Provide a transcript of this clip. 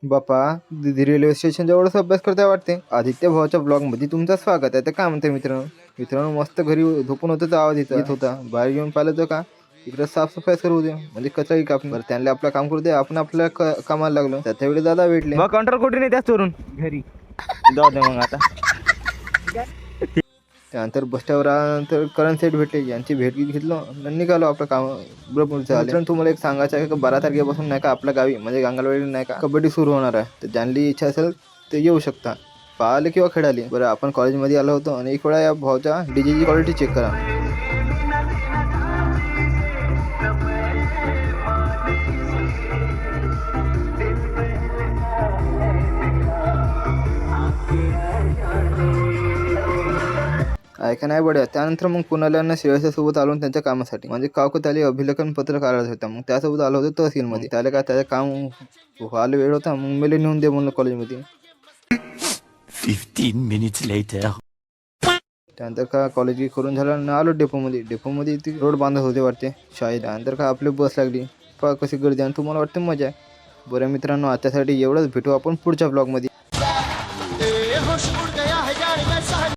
बापा, दीदी railway station जवळच अभ्यास करताय वाटते. आदित्य भावाच्या ब्लॉग मध्ये तुमचं स्वागत आहे. तर काय म्हणते मित्रांनो मस्त घरी झोपून होतं तर आवाज येत होता. बाहेर येऊन पाहिलं तर का इकडे साफसफाई सुरू होते, म्हणजे कचरा कापणे. बरं, त्यांना आपलं काम करू दे, आपण आपल्या कामाला लागलो. त्या वेळी दादा भेटले. मग काउंटर कुठे नाही, त्याच चोरून घरी जाऊ दे मग आता. त्यानंतर बस स्टॉपवर आल्यानंतर करण सेट भेटले, यांची भेट घेतलं, निघालो आपलं काम बरोबर झालं. तुम्हाला एक सांगायचं आहे का 12 तारखेपासून नाही का आपल्या गावी म्हणजे गांगलवाडी नाही का कबड्डी सुरू होणार आहे. तर ज्यांची इच्छा असेल ते येऊ शकता, पाहाले किंवा खेळाले. बरं, आपण कॉलेजमध्ये आलो होतो आणि एक वेळा या भाऊच्या डीजेची क्वालिटी चेक करा. ऐका नाही बड्या. त्यानंतर मग पुण्याला श्रेयसा सोबत आलो त्यांच्या कामासाठी, म्हणजे काकू त्याला अभिलेखन पत्र काढायचं होतं. मग त्यासोबत आलो होतो तहसीलमध्ये. त्याला काय त्याचं काम व्हायला वेळ होता, मग मला नेऊन दे म्हणलं कॉलेजमध्ये. 15 minutes later. त्यानंतर का कॉलेज करून झालं ना आलो डेपोमध्ये ती रोड बांधत होते वाटते शाळेत. त्यानंतर का आपली बस लागली. पहा कशी गर्दी, आणि तुम्हाला वाटते मजा आहे. बरं मित्रांनो, आतासाठी एवढंच. भेटू आपण पुढच्या ब्लॉगमध्ये.